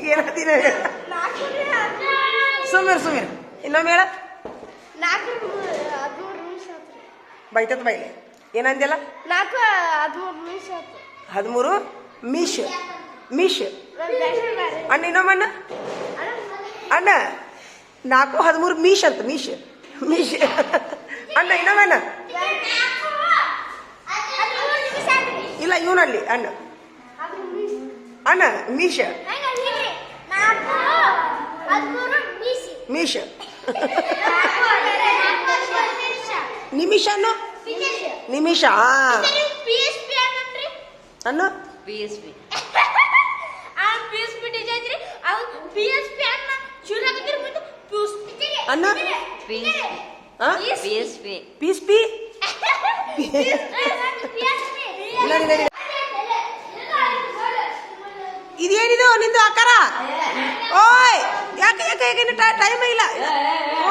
ಏನಂತೀನಿ ಸುಮೀರ್ ಇನ್ನೊಮ್ಮೆ ಹೇಳ ಬೈತದ ಬೈಲಿ ಏನಂದಿಲ್ಲ 13 ಮೀಶ್ ಅಣ್ಣ ಇನ್ನೊಮ್ಮಣ್ಣ ಅಣ್ಣ 4 13 ಮೀಶ್ ಅಂತ ಮೀಶ್ ಅಣ್ಣ ಇನ್ನೊಮ್ಮಣ್ಣ ಇಲ್ಲ ಇವನಲ್ಲಿ ಅಣ್ಣ ಮೀಶ್ ನಿಮಿಷ ಅನ್ನು ಇದೇನಿದು ನಿಂದು ಆಕಾರ ಓಯ್ ಯಾಕೆ ಟೈಮ್ ಇಲ್ಲ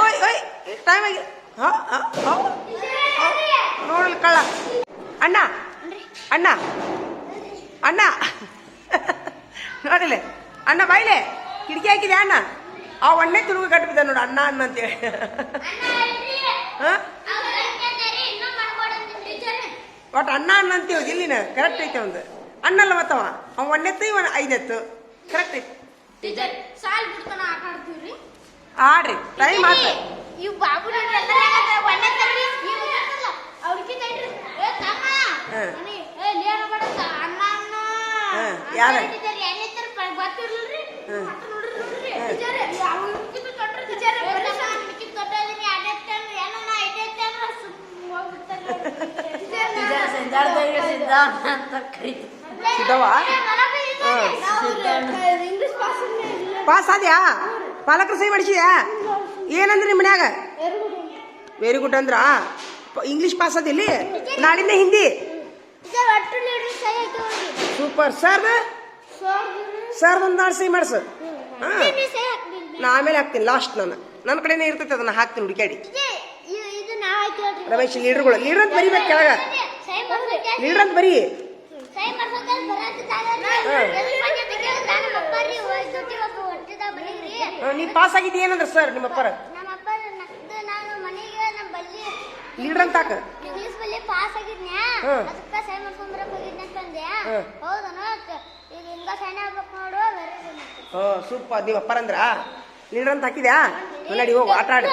ಓಯ್ ಟೈಮ್ ಆಗಿಲ್ಲ ನೋಡಲ್ ಕಳ್ಳ ಅಣ್ಣ ನೋಡಿಲ್ಲ ಅಣ್ಣ ಬಾಯ್ಲೆ ಕಿಟಕಿ ಹಾಕಿದೆ ಅಣ್ಣ ಆ ಒಣ್ಣೆ ತುಳುಗು ಕಟ್ಬಿದ್ದ ನೋಡು ಅಣ್ಣ ಅಂತೇಳಿ ಒಟ್ಟು ಅಣ್ಣ ಅಂತೀವಿ ಇಲ್ಲಿನ ಕರೆಕ್ಟ್ ಐತೆ ಒಂದು ಅಣ್ಣಲ್ಲ ಮತ್ತವ ಅವ ಒಂದೆತ್ತು ಇವನ್ 5 ಕರೆಕ್ಟ್ ಐತಿ ಆಡ್ರಿ ಟೈಮ್ ಆತ ಯಾರ ಪಾಸ್ ಆದ್ಯಾ ಪಾಲಕರು ಸಹಿ ಮಾಡಿಸಿದ್ಯಾ ಏನಂದ್ರಿ ನಿಮ್ಮ ಮನ್ಯಾಗ ವೆರಿ ಗುಡ್ ಅಂದ್ರ ಇಂಗ್ಲಿಷ್ ಪಾಸ್ ಅದಿಲ್ಲಿ ನಾಳಿಂದ ಹಿಂದಿ ಸೂಪರ್ ಸರ್ ಒಂದು ನಾಳೆ ಸಹಿ ಮಾಡಿಸ ನಾ ಆಮೇಲೆ ಹಾಕ್ತೀನಿ ಲಾಸ್ಟ್ ನನ್ನ ಕಡೆನೇ ಇರ್ತೈತೆ ಅದನ್ನ ಹಾಕ್ತೀನಿ ಹುಡುಕಾಡಿ ರಮೇಶ್ ಲೀಡರ್ ಅಂತ ಬರಿಬೇಕು ಕೆಳಗ ಲೀಡರ್ ಅಂತ ಬರೀ ನೀ ಪಾಸ್ ಆಗಿದ್ದಿ ಏನಂದ್ರ ಸರ್ ನಿಮ್ಮ ಅಪ್ಪರ ಲೀಡರ್ ಅಂತ ಹಾಕ ಸೂಪರ್ ನೀವು ಅಪ್ಪರ ಅಂದ್ರ ಲೀಡರ್ ಅಂತ ಹಾಕಿದ್ಯಾ ನಡಿ ಹೋಗು ಆಟ ಆಡಿ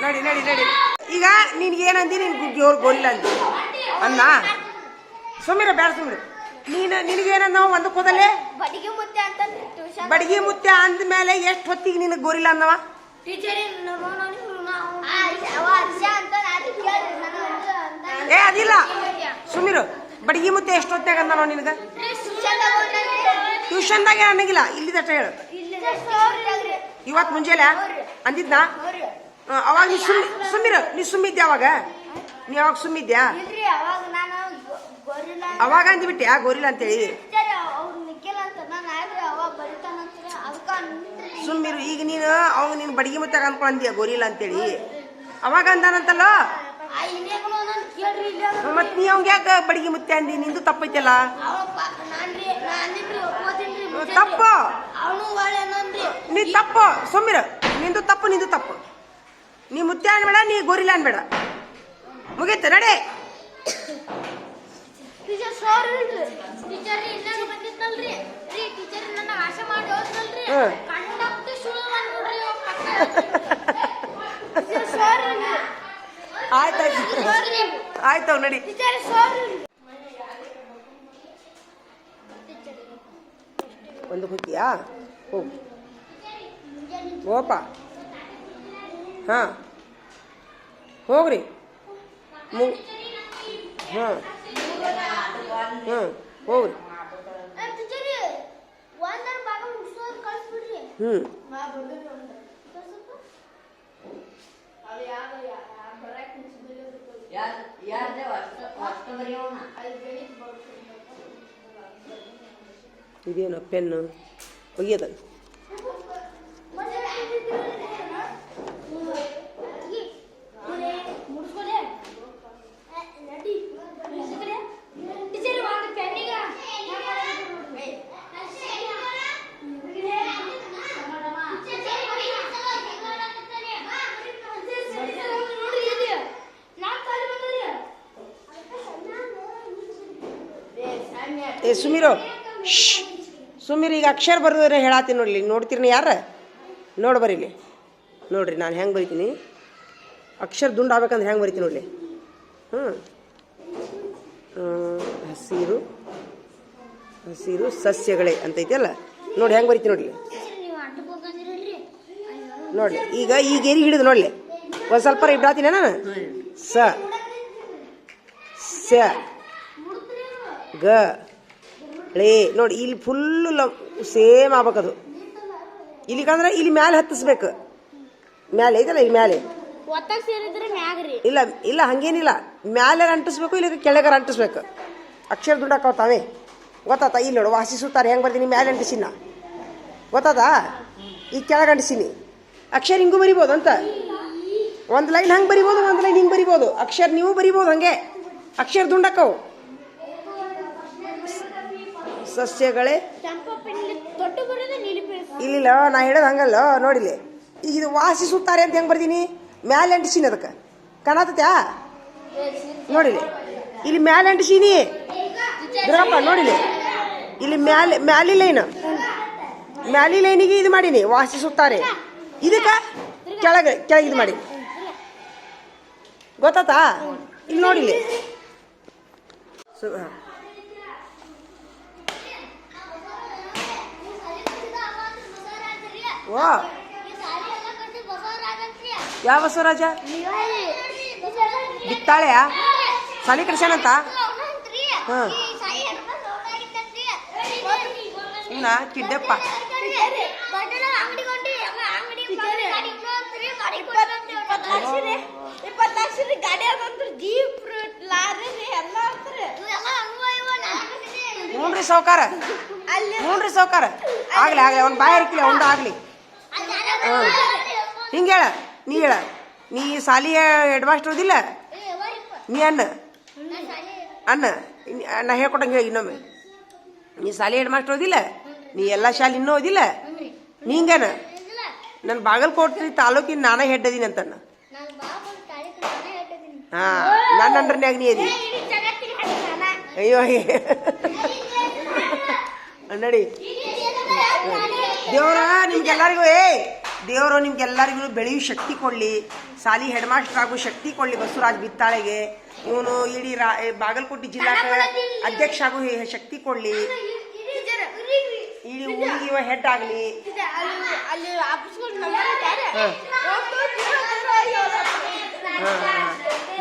ನಡಿ ಈಗ ನಿನ್ಗೆ ಏನಂದಿ ನಿನ್ ಗುಗ್ಗಿಯವ್ರು ಗೋಲಿಲ್ಲ ಅಂದಿ ಅನ್ನ ಸುಮ್ಮಿರ ಬೇಡ ಸುಮ್ಮಿರ ನಿನಗೇನಂದ ನಾವು ಒಂದಕ್ಕೆ ಹೋದಲ್ಲೇ ಬಡಿಗೆ ಮುತ್ಯ ಅಂದ್ಮೇಲೆ ಎಷ್ಟು ಹೊತ್ತಿಗೆ ನಿನಗೆ ಗೋರಿಲ್ಲ ಅಂದವ ಏ ಅದಿಲ್ಲ ಸುಮ್ಮಿರು ಬಡಿಗೆ ಮುತ್ಯ ಎಷ್ಟು ಹೊತ್ತಾಗ ಅಂದ ನಾವು ನಿನಗ ಟ್ಯೂಷನ್ದಾಗ ಅನ್ನಂಗಿಲ್ಲ ಇಲ್ಲಿದಷ್ಟ ಹೇಳು ಇವತ್ತು ಮುಂಜಾನೆ ಅಂದಿದ್ನಾ ಅವಾಗ ನೀ ನೀ ಸುಮ್ಮಿದ್ಯಾ ಅವಾಗ ನೀ ಅವಾಗ ಸುಮ್ಮಿದ್ಯಾ ಅವಾಗ ಅಂದ್ಬಿಟ್ಟ್ಯಾ ಗೋರಿಲ್ಲ ಅಂತೇಳಿ ಸುಮ್ಮಿರು ಈಗ ನೀನು ಅವಾಗ ನೀನು ಬಡಿಗೆ ಮುತ್ತಾಗ ಅನ್ಕೊಂಡ್ಯ ಗೋರಿಲ್ಲ ಅಂತೇಳಿ ಅವಾಗ ಅಂದಾನಂತಲ್ಲ ಮತ್ ನೀ ಅವಂಗ ಯಾಕ ಬಡಿಗೆ ಮುತ್ತೆ ಅಂದಿ ನಿಂದು ತಪ್ಪೈತಲ್ಲ ತಪ್ಪು ನೀ ತಪ್ಪು ಸುಮ್ಮಿರ ನಿಂದು ತಪ್ಪು ನೀ ಮುತ್ತೆ ಅನ್ಬೇಡ ನೀ ಗೋರಿಲ್ಲ ಅನ್ಬೇಡ ಮುಗೀತು ನಡೆ ಆಯ್ತವ್ ನಡಿ ಒಂದು ಹೋಗ್ತೀಯಾ ಓಪ ಹಾ ಹೋಗ್ರಿ ಹೋಗ್ರಿ ಇದೇನು ಪೆನ್ನು ಒಯ್ಯದ ಸುಮೀರು ಸುಮೀರು ಈಗ ಅಕ್ಷರ ಬರೋದ್ರೆ ಹೇಳತ್ತೀನಿ ನೋಡ್ಲಿ, ನೋಡ್ತೀರಿ ಯಾರು ನೋಡಿ ಬರೀಲಿ ನೋಡ್ರಿ ನಾನು ಹೆಂಗೆ ಬರಿತೀನಿ. ಅಕ್ಷರ ದುಂಡು ಆಗ್ಬೇಕಂದ್ರೆ ಹೆಂಗೆ ಬರಿತೀನಿ ನೋಡ್ಲಿ. ಹಸಿರು ಹಸಿರು ಸಸ್ಯಗಳೇ ಅಂತೈತಿ ಅಲ್ಲ, ನೋಡಿ ಹೆಂಗೆ ಬರಿತೀನಿ ನೋಡ್ಲಿ. ನೋಡ್ಲಿ ಈಗ ಎರಿ ಹಿಡಿದು ನೋಡ್ಲಿ, ಒಂದು ಸ್ವಲ್ಪ ಇಡ್ತೀನಿ ನಾನು. ಸ ಸ ಗ ಳೇ ನೋಡಿ ಇಲ್ಲಿ ಫುಲ್ಲು ಸೇಮ್ ಆಗ್ಬೇಕದು. ಇಲ್ಲಿಗಂದ್ರೆ ಇಲ್ಲಿ ಮ್ಯಾಲೆ ಹತ್ತಿಸ್ಬೇಕು, ಮ್ಯಾಲೆ ಐತಲ್ಲ ಇಲ್ಲಿ ಮ್ಯಾಲೆ ಇಲ್ಲ ಇಲ್ಲ ಹಂಗೇನಿಲ್ಲ, ಮ್ಯಾಲೆ ಅಂಟಿಸ್ಬೇಕು, ಇಲ್ಲ ಕೆಳಗರ ಅಂಟಿಸ್ಬೇಕು. ಅಕ್ಷರ ದುಡ್ಡಾಕವ್ತಾವೆ ಗೊತ್ತಾತ. ಇಲ್ಲಿ ನೋಡು ವಾಸಿಸುತ್ತಾರೆ ಹೆಂಗೆ ಬರ್ತೀನಿ, ಮ್ಯಾಲೆ ಅಂಟಿಸಿನ ಗೊತ್ತಾತಾ. ಈಗ ಕೆಳಗೆ ಅಂಟಿಸಿನಿ, ಅಕ್ಷರ ಹಿಂಗೂ ಬರಿಬೋದು ಅಂತ. ಒಂದು ಲೈನ್ ಹಂಗೆ ಬರಿಬೋದು, ಒಂದು ಲೈನ್ ಹಿಂಗೆ ಬರಿಬೋದು. ಅಕ್ಷರ ನೀವು ಬರಿಬೋದು ಹಂಗೆ, ಅಕ್ಷರ ದುಂಡಕ್ಕವು. ಸಸ್ಯಗಳೇ ಇಲ್ಲಿಲ್ಲ, ನಾ ಹೇಳೋದು ಹಂಗಲ್ಲ ನೋಡಿಲಿ. ಈಗ ಇದು ವಾಸಿಸುತ್ತಾರೆ ಅಂತ ಹೆಂಗೆ ಬರ್ತೀನಿ, ಮ್ಯಾಲೆ ಅಂಟಿಸೀನಿ ಅದಕ್ಕೆ ಕಾಣತ್ತತ್ಯಾ ನೋಡಿಲಿ. ಇಲ್ಲಿ ಮ್ಯಾಲೆ ಅಂಟಿಸೀನಿ ದುರ್ಗಪ್ಪ ನೋಡಿಲಿ, ಇಲ್ಲಿ ಮ್ಯಾಲಿ ಲೈನಿಗೆ ಇದು ಮಾಡೀನಿ ವಾಸಿಸುತ್ತಾರೆ. ಇದಕ್ಕೆ ಕೆಳಗೆ ಇದು ಮಾಡಿ ಗೊತ್ತಾತಾ. ಇಲ್ಲಿ ನೋಡಿಲಿ ವಾ ಯಾವ ಬಸವರಾಜ ಬಿತ್ತಾಳೆಯ ಸಾಲಿ ಕಡ್ಸ್ಯಾನಂತ. ಹಾಂ ಕಿಡ್ಡಪ್ಪ ಹ್ಞೂನ್ರಿ ಸಾವ್ಕಾರ, ಹ್ಞೂನ್ರಿ ಸಾವ್ಕಾರ. ಆಗ್ಲಿ ಅವ್ನು ಬಾಯ ಇರ್ಕಿಲ್ಲ ಅವ್ನು ಆಗ್ಲಿ. ಹಾಂ ಹಿಂಗೆ ಹೇಳ, ನೀ ಹೇಳ, ನೀ ಸಾಲಿಯ ಹೆಡ್ ಮಾಸ್ಟರ್ ಓದಿಲ್ಲ, ನೀ ಅನ್ನ ನಾ ಹೇಳ್ಕೊಟ್ಟಂಗೆ ಹೇಳಿ ಇನ್ನೊಮ್ಮೆ. ನೀ ಸಾಲಿ ಹೆಡ್ ಮಾಸ್ಟರ್ ಓದಿಲ್ಲ, ನೀ ಎಲ್ಲ ಶಾಲೆ ಇನ್ನೂ ಓದಿಲ್ಲ, ನೀ ಹಿಂಗೇನ ನನ್ನ ಬಾಗಲಕೋಟೆ ತಾಲೂಕಿನ ನಾನೇ ಹೆಡ್ ಅದೀನಿ ಅಂತ. ಹಾಂ ನನ್ನ ಅಂಡ್ರನ್ಯಾಗ ನೀ ಅದಿ. ಅಯ್ಯೋ ನಡಿ. ದೇವ್ರ ನಿಮ್ಗೆಲ್ಲರಿಗೂ ದೇವರು ನಿಮ್ಗೆಲ್ಲರಿಗೂ ಬೆಳೆಯೋ ಶಕ್ತಿ ಕೊಡಲಿ, ಸಾಲಿ ಹೆಡ್ ಮಾಸ್ಟರ್ ಆಗೋ ಶಕ್ತಿ ಕೊಡಲಿ ಬಸವರಾಜ್ ಬಿತ್ತಾಳೆಗೆ. ಇವನು ಇಡೀ ಬಾಗಲಕೋಟೆ ಜಿಲ್ಲಾ ಅಧ್ಯಕ್ಷ ಆಗೋ ಶಕ್ತಿ ಕೊಡಲಿ, ಇಡೀ ಊರಿಗೆ ಇವ ಹೆಡ್ ಆಗಲಿ.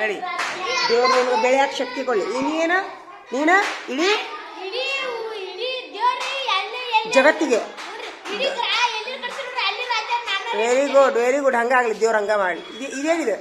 ನಡಿ, ದೇವ್ರು ನಿಮ್ಗೆ ಬೆಳೆಯಕ್ಕೆ ಶಕ್ತಿ ಕೊಡಲಿ. ನೀನ ಇಡೀ ಜಗತ್ತಿಗೆ ವೆರಿ ಗುಡ್ ಹಂಗಾಗಲಿ, ದೇವ್ರು ಹಂಗ ಮಾಡಲಿ. ಇದೇನಿದೆ